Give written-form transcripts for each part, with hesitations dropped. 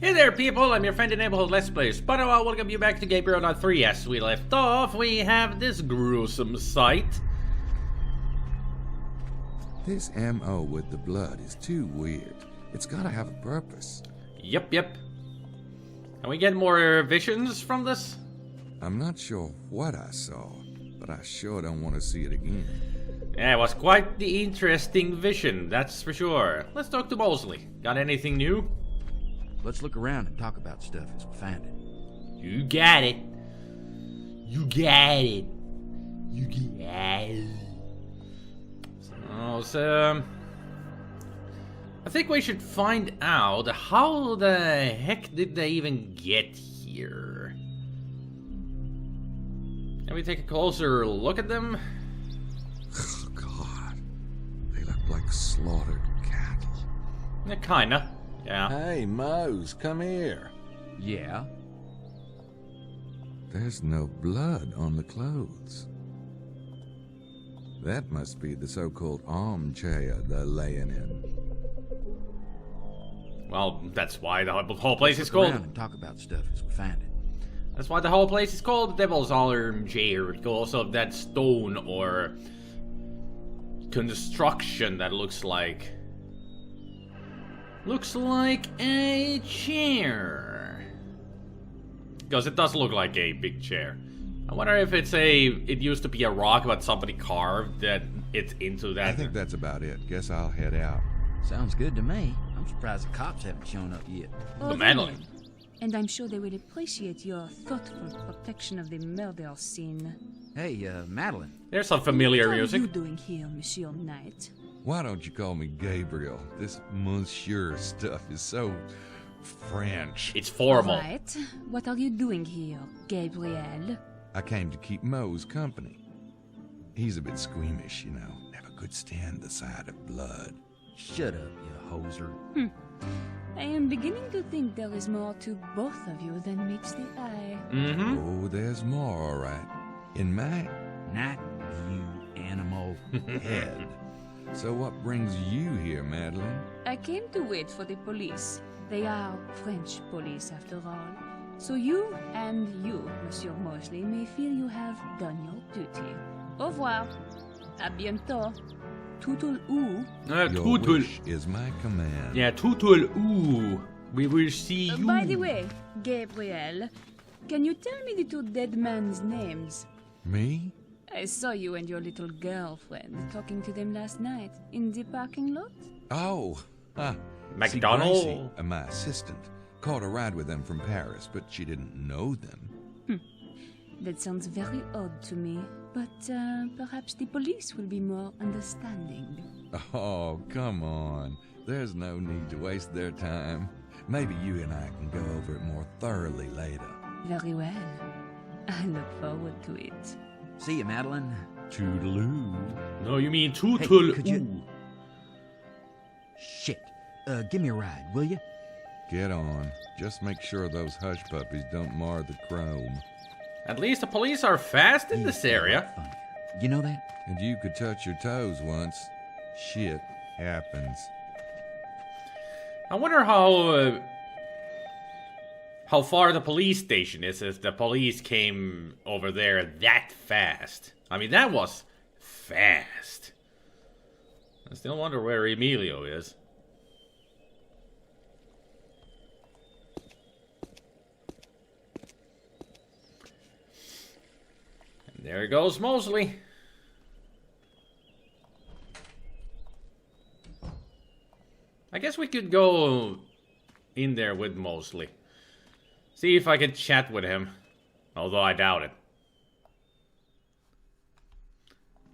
Hey there people, I'm your friend and neighborhood Let's Play SpiderMwa. Welcome you back to Gabriel 3. As we left off, we have this gruesome sight. This MO with the blood is too weird. It's gotta have a purpose. Yep. Can we get more visions from this? I'm not sure what I saw, but I sure don't want to see it again. Yeah, it was quite the interesting vision, that's for sure. Let's talk to Mosley. Got anything new? Let's look around and talk about stuff as we find it. You got it. So, I think we should find out how the heck did they even get here. Can we take a closer look at them? Oh, God. They look like slaughtered cattle. Yeah, kinda. Yeah. Hey, Mose, come here. Yeah? There's no blood on the clothes. That must be the so-called armchair they're laying in. Well, that's why the whole place is Let's look called. around and talk about stuff as we find it. That's why the whole place is called the Devil's Armchair, because of that stone or construction that looks like a chair. Because it does look like a big chair. I wonder if it used to be a rock, but somebody carved that it's into that. I think that's about it. Guess I'll head out. Sounds good to me. I'm surprised the cops haven't shown up yet. The Madeline. And I'm sure they will appreciate your thoughtful protection of the murder scene. Hey, Madeline. There's some familiar What music. are you doing here, Monsieur Knight? Why don't you call me Gabriel? This monsieur stuff is so French. It's formal. Right. What are you doing here, Gabriel? I came to keep Mose company. He's a bit squeamish, you know. Never could stand the sight of blood. Shut up, you hoser. I am beginning to think there is more to both of you than meets the eye. Mm-hmm. Oh, there's more, all right. In my Not you, animal. head. So what brings you here, Madeline? I came to wait for the police. They are French police, after all. So you and you, Monsieur Mosley, may feel you have done your duty. Au revoir. À bientôt. Toutul ou. Your Tutul. wish is my command. Yeah, Tutul. Ooh. We will see you. By the way, Gabriel, can you tell me the two dead men's names? Me? I saw you and your little girlfriend talking to them last night in the parking lot. Oh, McDonald. See, Gracie, my assistant, caught a ride with them from Paris, but she didn't know them. That sounds very odd to me, but perhaps the police will be more understanding. Oh, come on. There's no need to waste their time. Maybe you and I can go over it more thoroughly later. Very well. I look forward to it. See you, Madeline. Toodaloo. No, you mean Tutul. Hey, could you- Ooh. Shit. Give me a ride, will you? Get on. Just make sure those hush puppies don't mar the chrome. At least the police are fast in this area. Funny. You know that? And you could touch your toes once. Shit happens. I wonder how far the police station is if the police came over there that fast. I mean, that was fast. I still wonder where Emilio is. And there goes Mosley. I guess we could go in there with Mosley. See if I can chat with him. Although I doubt it.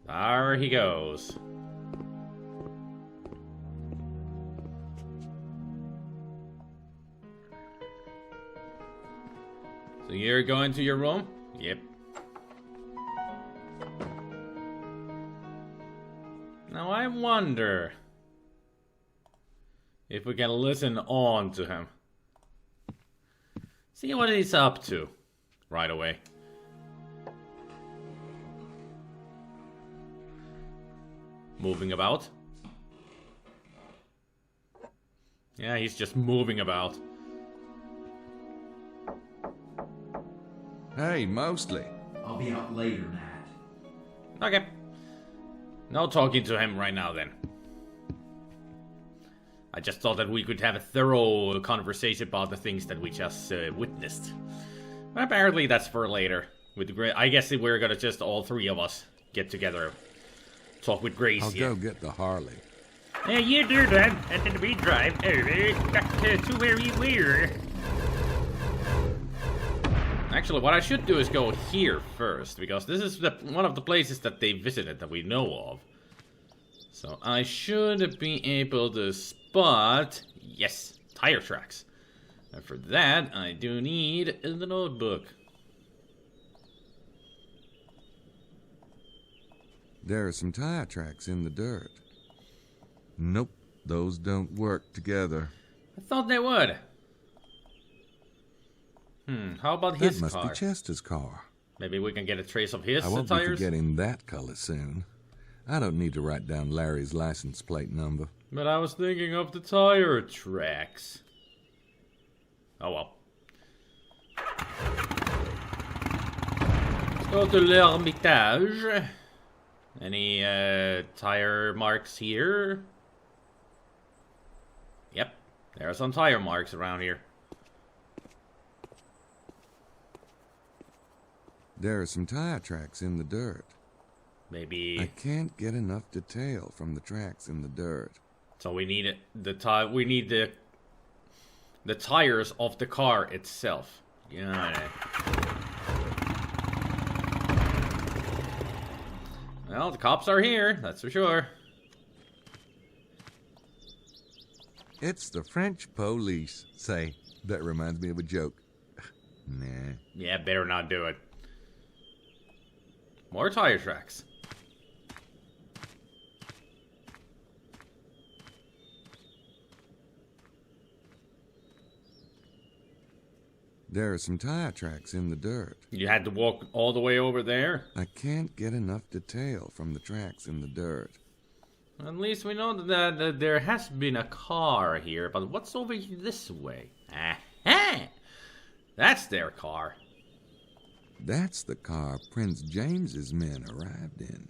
There he goes. So you're going to your room? Yep. Now I wonder if we can listen on to him. See what he's up to right away. Moving about. Yeah, he's just moving about. Hey, Mostly. I'll be out later, Nat. Okay. No talking to him right now then. I just thought that we could have a thorough conversation about the things that we just witnessed. But apparently that's for later. I guess we're gonna just all three of us get together, talk with Grace. I'll go get the Harley. Yeah, you do that, and then we drive back to where we were. Actually, what I should do is go here first, because this is one of the places that they visited that we know of. So I should be able to spot, yes, tire tracks. And for that, I do need the notebook. There are some tire tracks in the dirt. Nope, those don't work together. I thought they would. How about his That car? must be Chester's car. Maybe we can get a trace of his I won't be tires? forgetting that color soon. I don't need to write down Larry's license plate number. But I was thinking of the tire tracks. Oh well. Let's go to l'Hermitage. Any tire marks here? Yep, there are some tire marks around here. There are some tire tracks in the dirt. Maybe. I can't get enough detail from the tracks in the dirt. So we need we need the tires of the car itself. Got it. Well, the cops are here, that's for sure. It's the French police. Say, that reminds me of a joke. Nah. Yeah, better not do it. More tire tracks. There are some tire tracks in the dirt. You had to walk all the way over there? I can't get enough detail from the tracks in the dirt. At least we know that there has been a car here, but what's over this way? Aha! That's their car. That's the car Prince James's men arrived in.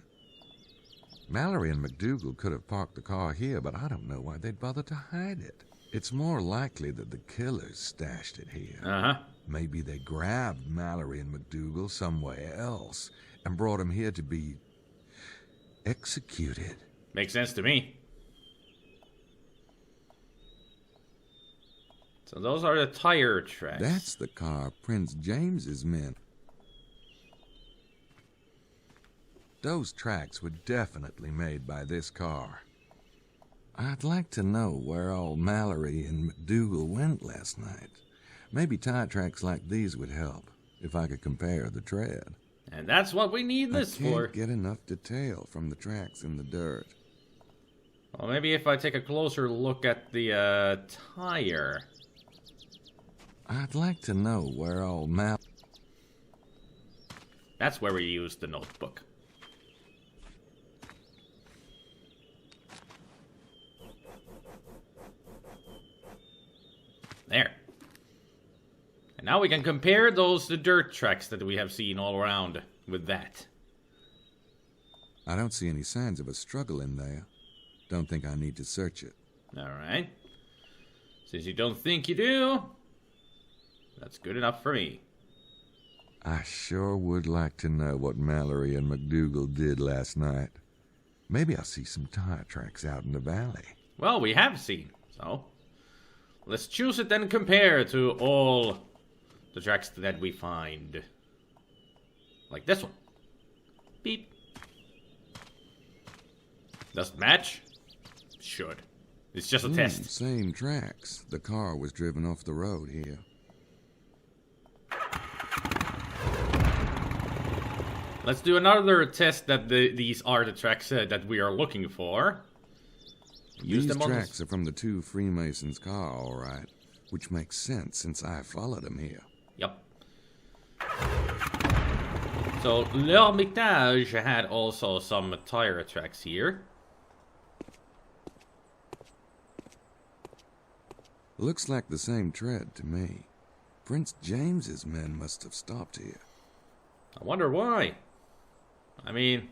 Mallory and McDougal could have parked the car here, but I don't know why they'd bother to hide it. It's more likely that the killers stashed it here. Uh-huh. Maybe they grabbed Mallory and McDougal somewhere else and brought them here to be executed. Makes sense to me. So those are the tire tracks. That's the car Prince James's men. Those tracks were definitely made by this car. I'd like to know where old Mallory and McDougal went last night. Maybe tire tracks like these would help, if I could compare the tread. And that's what we need this I can't for. get enough detail from the tracks in the dirt. Well, maybe if I take a closer look at the tire. I'd like to know where old Mal... That's where we use the notebook. There. And now we can compare the dirt tracks that we have seen all around with that. I don't see any signs of a struggle in there. Don't think I need to search it. Alright. Since you don't think you do, that's good enough for me. I sure would like to know what Mallory and McDougal did last night. Maybe I'll see some tire tracks out in the valley. Well, we have seen, so let's choose it and compare to all the tracks that we find. Like this one. Beep. Does it match? Should. It's just a test. Same tracks. The car was driven off the road here. Let's do another test that these are the tracks that we are looking for. These tracks are from the two Freemasons' car, all right. Which makes sense since I followed them here. Yep. So, l'Hermitage had also some tire tracks here. Looks like the same tread to me. Prince James's men must have stopped here. I wonder why. I mean,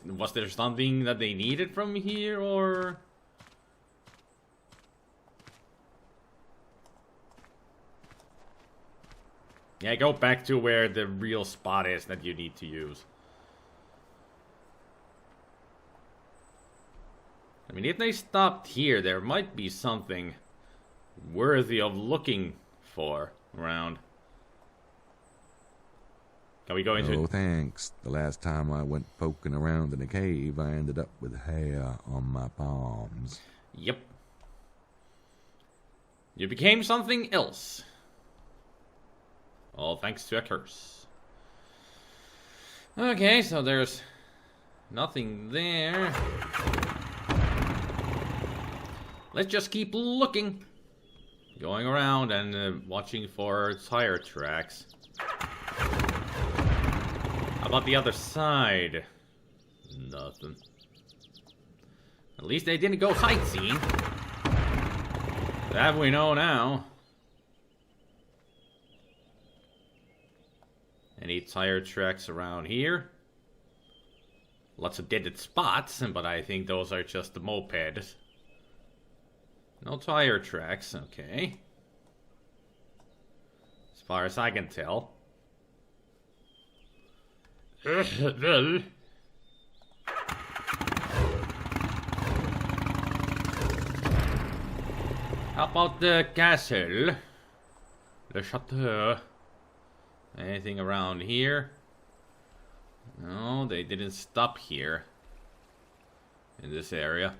was there something that they needed from here, or... Yeah, go back to where the real spot is that you need to use. I mean, if they stopped here, there might be something worthy of looking for around. Can we go into... Oh, thanks. The last time I went poking around in a cave, I ended up with hair on my palms. Yep. You became something else. All thanks to a curse. Okay, so there's nothing there. Let's just keep looking. Going around and watching for tire tracks. How about the other side? Nothing. At least they didn't go sightseeing. That we know now. Any tire tracks around here? Lots of dead spots, but I think those are just the mopeds. No tire tracks, okay. As far as I can tell. How about the castle? The chateau. Anything around here? No, they didn't stop here. In this area.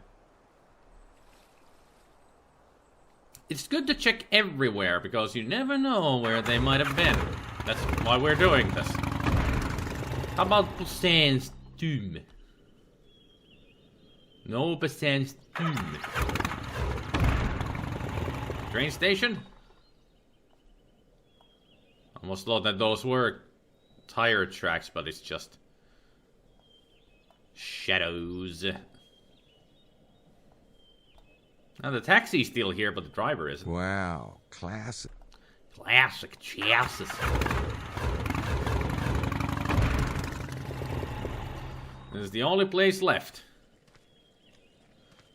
It's good to check everywhere, because you never know where they might have been. That's why we're doing this. How about Poussin's tomb? No Poussin's tomb. Train station? Almost thought that those were tire tracks, but it's just shadows. Now the taxi's still here, but the driver isn't. Wow, classic. Classic chassis. This is the only place left.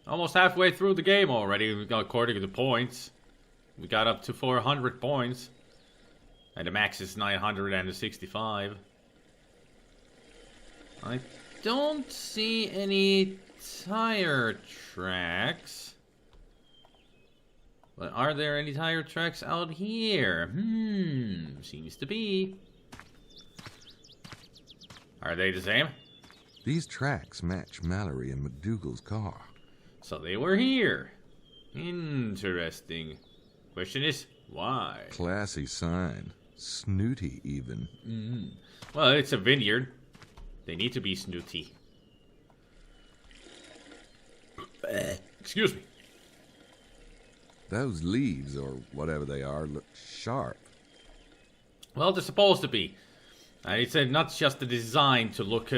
Almost halfway through the game already, according to the points. We got up to 400 points. And the max is 965. I don't see any tire tracks. But are there any tire tracks out here? Seems to be. Are they the same? These tracks match Mallory and McDougal's car. So they were here. Interesting. Question is, why? Classy sign. Snooty, even. Well, it's a vineyard. They need to be snooty. Excuse me. Those leaves, or whatever they are, look sharp. Well, they're supposed to be. It's not just the design to look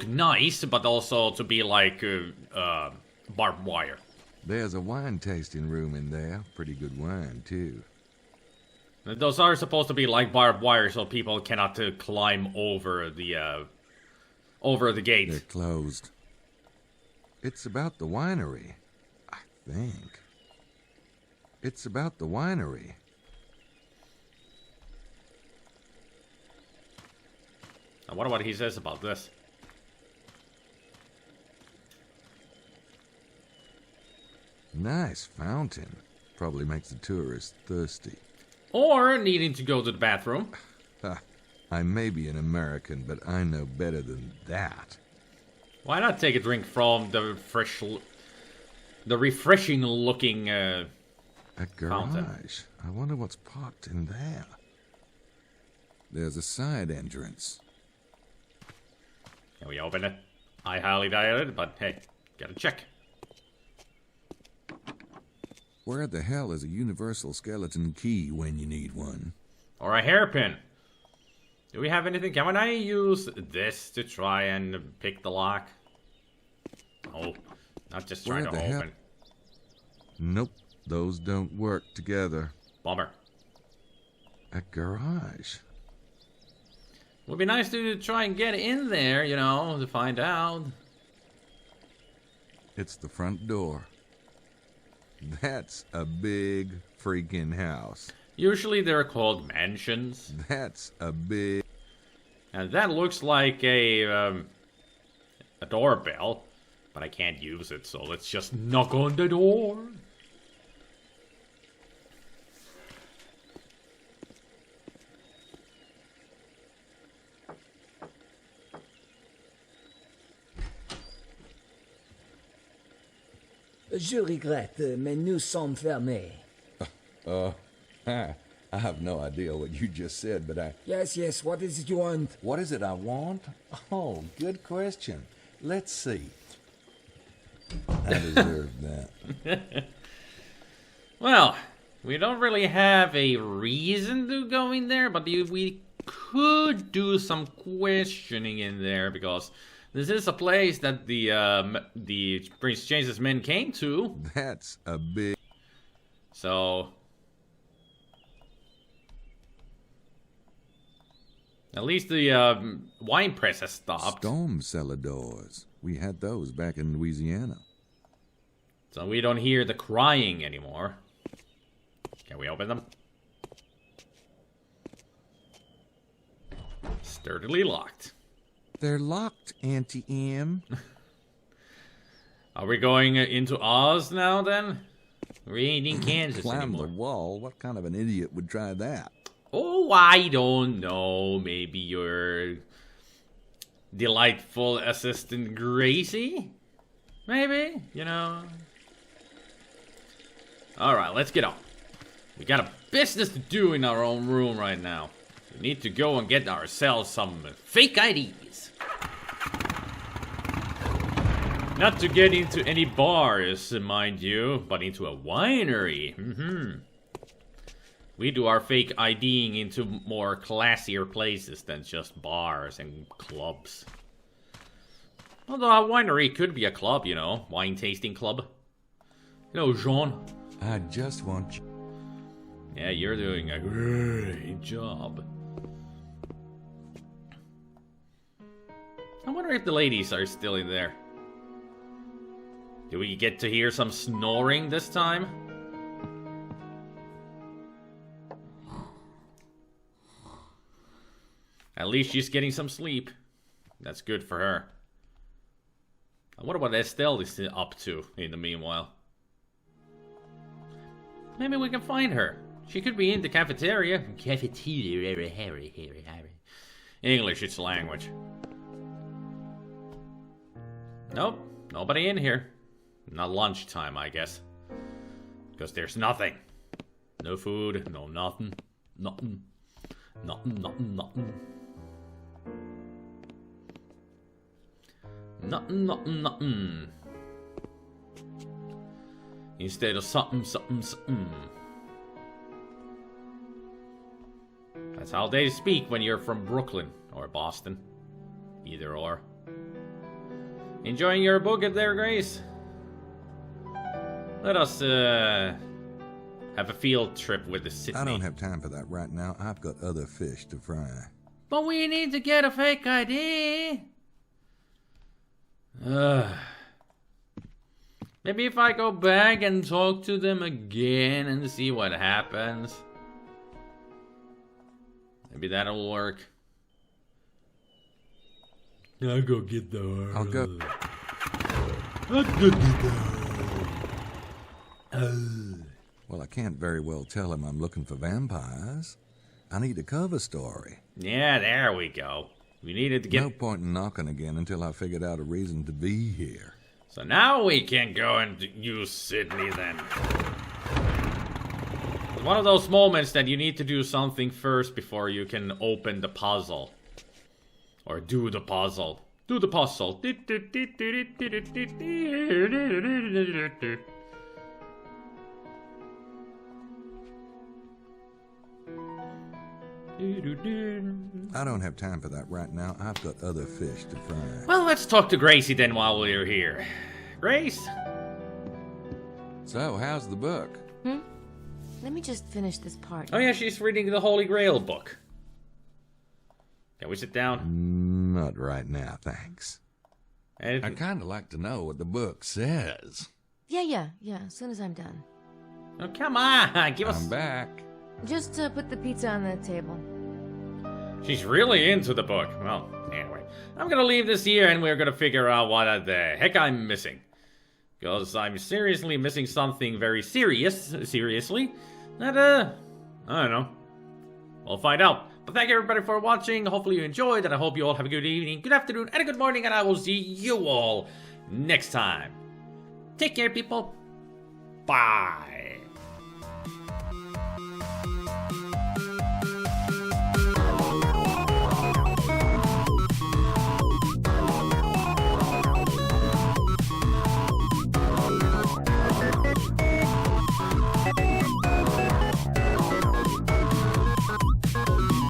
nice, but also to be like barbed wire. There's a wine tasting room in there. Pretty good wine, too. Those are supposed to be like barbed wire, so people cannot climb over the gate. They're closed. It's about the winery, I think. It's about the winery. I wonder what he says about this. Nice fountain. Probably makes the tourists thirsty. Or needing to go to the bathroom. I may be an American, but I know better than that. Why not take a drink from the refreshing looking A garage. fountain? I wonder what's parked in there. There's a side entrance. Can we open it? I highly doubt it, but hey, gotta check. Where the hell is a universal skeleton key when you need one? Or a hairpin. Do we have anything? Can I use this to try and pick the lock? Oh, not just trying to Where the hell- open. Nope, those don't work together. Bummer. A garage. Would be nice to try and get in there, you know, to find out. It's the front door. That's a big freaking house. Usually they're called mansions. That's a big... And that looks like a doorbell. But I can't use it, so let's just knock on the door. Je regrette, mais nous sommes fermés. I have no idea what you just said, but I... Yes, what is it you want? What is it I want? Oh, good question. Let's see. I deserve that. Well, we don't really have a reason to go in there, but we could do some questioning in there, because this is a place that the Prince James's men came to. That's a big... So... At least the wine press has stopped. Storm cellar doors. We had those back in Louisiana. So we don't hear the crying anymore. Can we open them? Sturdily locked. They're locked, Auntie M. Are we going into Oz now, then? We ain't in Kansas Climb anymore. the wall? What kind of an idiot would try that? Oh, I don't know. Maybe your delightful assistant Gracie? Maybe? You know? Alright, let's get on. We got a business to do in our own room right now. We need to go and get ourselves some fake IDs. Not to get into any bars, mind you, but into a winery. We do our fake IDing into more classier places than just bars and clubs. Although a winery could be a club, you know, wine tasting club. You know, Jean. I just want you... Yeah, you're doing a great job. I wonder if the ladies are still in there. Do we get to hear some snoring this time? At least she's getting some sleep. That's good for her. I wonder what Estelle is up to in the meanwhile. Maybe we can find her. She could be in the cafeteria. English, it's a language. Nope, nobody in here. Not lunchtime, I guess. Because there's nothing. No food, no nothing. Nothing. Nothing. Instead of something. That's how they speak when you're from Brooklyn or Boston. Either or. Enjoying your book there, Grace? Let us have a field trip with the Sydney. I don't have time for that right now. I've got other fish to fry. But we need to get a fake ID. Maybe if I go back and talk to them again and see what happens. Maybe that'll work. I'll go get the... I'll go... Well, I can't very well tell him I'm looking for vampires. I need a cover story. Yeah, there we go. We needed to get... No point in knocking again until I figured out a reason to be here. So now we can go and use Sydney then. It's one of those moments that you need to do something first before you can open the puzzle. Or do the puzzle. Do the puzzle. I don't have time for that right now. I've got other fish to fry. Well, let's talk to Gracie then while we're here. Grace? So, how's the book? Let me just finish this part. Oh yeah, she's reading the Holy Grail book. Can we sit down? Not right now, thanks. And I'd kind of like to know what the book says. Yeah, as soon as I'm done. oh, come on, give us. I'm back. Just put the pizza on the table. She's really into the book. Well, anyway, I'm gonna leave this here, and we're gonna figure out what the heck I'm missing. Because I'm seriously missing something very seriously. That, I don't know. We'll find out. But thank you everybody for watching. Hopefully you enjoyed, and I hope you all have a good evening, good afternoon, and a good morning, and I will see you all next time. Take care, people. Bye.